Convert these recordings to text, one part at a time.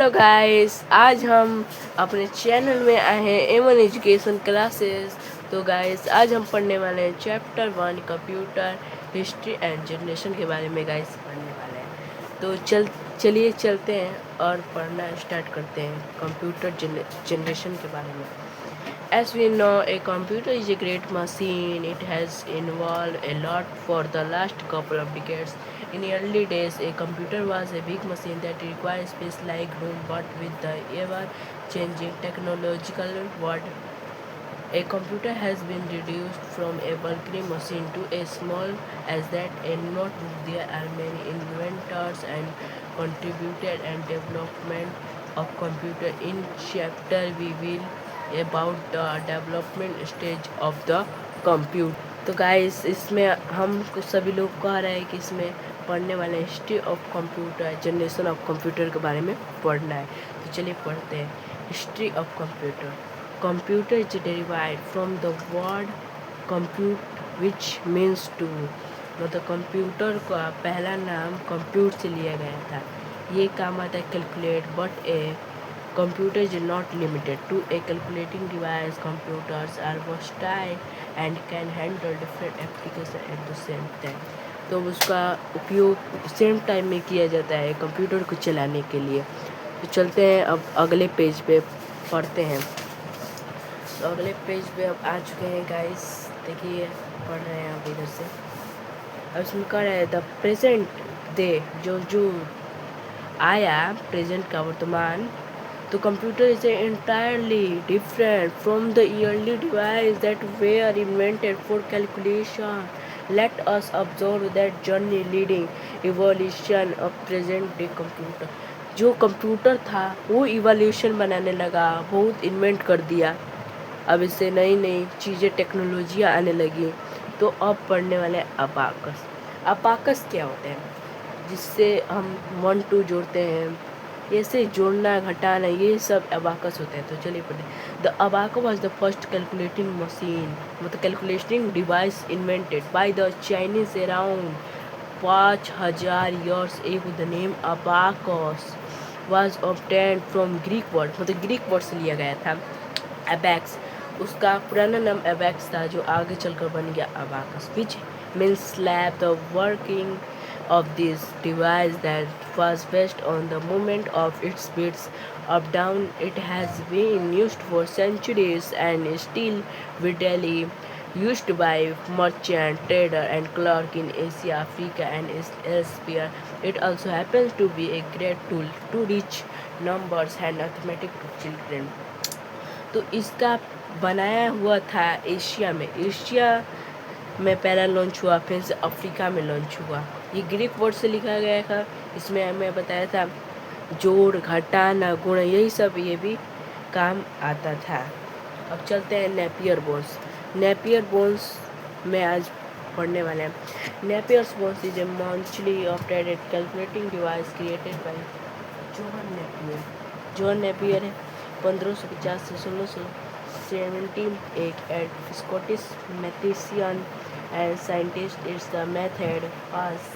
Hello guys, आज हम अपने चैनल में आए हैं एमन एजुकेशन क्लासेस। तो गाइस, आज हम पढ़ने वाले हैं chapter 1 computer history and generation के बारे में गाइस पढ़ने वाले हैं। तो चलिए चलते हैं और पढ़ना स्टार्ट करते हैं कंप्यूटर जनरेशन के बारे में। As we know, a computer is a great machine. It has evolved a lot for the last couple of decades. In early days, a computer was a big machine that required space like room, but with the ever-changing technological world, a computer has been reduced from a bulky machine to a small as that a notebook. There are many inventors and contributed and development of computer. In chapter we will about the development stage of the computer. तो guys, इसमें हम सभी लोग कह रहे हैं कि इसमें पढ़ने वाले history of computer, generation of computer के बारे में पढ़ना है। तो चलिए पढ़ते हैं history of computer. Computer is derived from the word compute which means to, मतलब कंप्यूटर का पहला नाम कंप्यूट से लिया गया था। ये काम आता है calculate, but A computer is not limited to a calculating device. Computers are versatile and can handle different applications at the same time. तो उसका उपयोग सेम टाइम में किया जाता है कंप्यूटर को चलाने के लिए। तो चलते हैं अब अगले पेज पे पढ़ते हैं। तो अगले पेज पे अब आ चुके हैं गाइस, देखिए पढ़ रहे हैं अब इधर से। अब इसमें कह रहे हैं द प्रेजेंट डे, जो आया प्रेजेंट का वर्तमान। तो computer is entirely different from the early devices that were invented for calculation. Let us observe that journey leading evolution of present day computer. जो कंप्यूटर था वो इवोल्यूशन बनाने लगा, बहुत इन्वेंट कर दिया। अब इससे नई नई चीज़ें टेक्नोलॉजियाँ आने लगी। तो अब पढ़ने वाले अबाकस। अबाकस क्या होता है? जिससे हम 1 2 जोड़ते हैं, ऐसे जोड़ना घटाना, ये सब अबाकस होता है। तो चलिए पढ़ते हैं। The abacus was the first calculating machine, मतलब calculating device invented by the Chinese around 5000 years ago. The name abacus was obtained from Greek word, मतलब ग्रीक वर्ड से लिया गया था अबैक्स। उसका पुराना नाम अबैक्स था, जो आगे चलकर बन गया abacus, which means slab. The working of this device that was based on the movement of its bits up down. It has been used for centuries and is still widely used by merchant, trader and clerk in Asia, Africa and elsewhere. It also happens to be a great tool to reach numbers and arithmetic to children. तो इसका बनाया हुआ था Asia में पहला launch हुआ, फिर से अफ्रीका में लॉन्च हुआ। ये ग्रीक वर्ड से लिखा गया था। इसमें हमें बताया था जोड़ घटाना गुण, यही सब ये भी काम आता था। अब चलते हैं नेपियर बोन्स। नेपियर बोन्स में आज पढ़ने वाले हैं। Napier's bones is a monthly operated calculating device created by John Napier. John Napier है 1550 से 1617, एक Scottish mathematician and scientist. Its the method was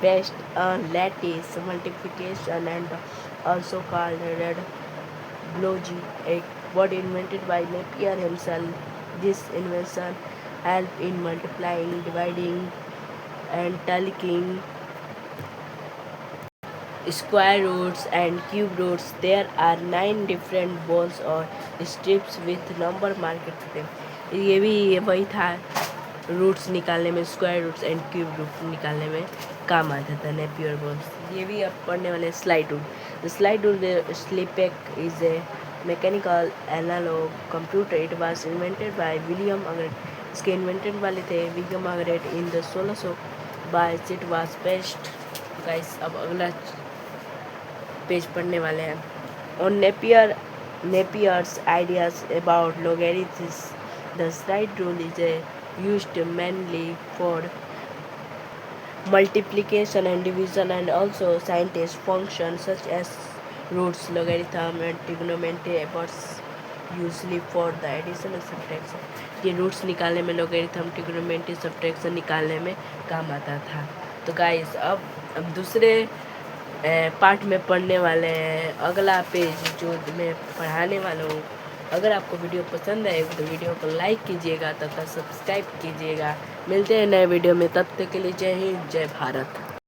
based on lattice multiplication and also called redlogy, a word invented by Napier himself. This invention helped in multiplying, dividing and tallying square roots and cube roots. There are 9 different bones or strips with number marked to them. ये भी वही था, roots निकालने में, square roots and cube root निकालने में काम आता था नेपियर बोन्स। ये भी अब पढ़ने वाले slide rule. The slide rule slipstick is a mechanical analog computer. It was invented by William Margaret. इसके इन्वेंटेड वाले थे William Margaret in the 1622। It was best. Guys, अब अगला पेज पढ़ने वाले हैं। On Napier's ideas about logarithms. The slide rule is used mainly for multiplication and division, and also scientists functions such as roots, logarithm and trigonometry, but usually for the addition and subtraction. ये roots निकालने में, logarithm, trigonometry, subtraction निकालने में काम आता था। तो guys, अब दूसरे पाठ में पढ़ने वाले हैं। अगला पेज जो मैं पढ़ाने वाला हूँ, अगर आपको वीडियो पसंद आए तो वीडियो को लाइक कीजिएगा तथा सब्सक्राइब कीजिएगा। मिलते हैं नए वीडियो में, तब तक के लिए जय हिंद जय भारत।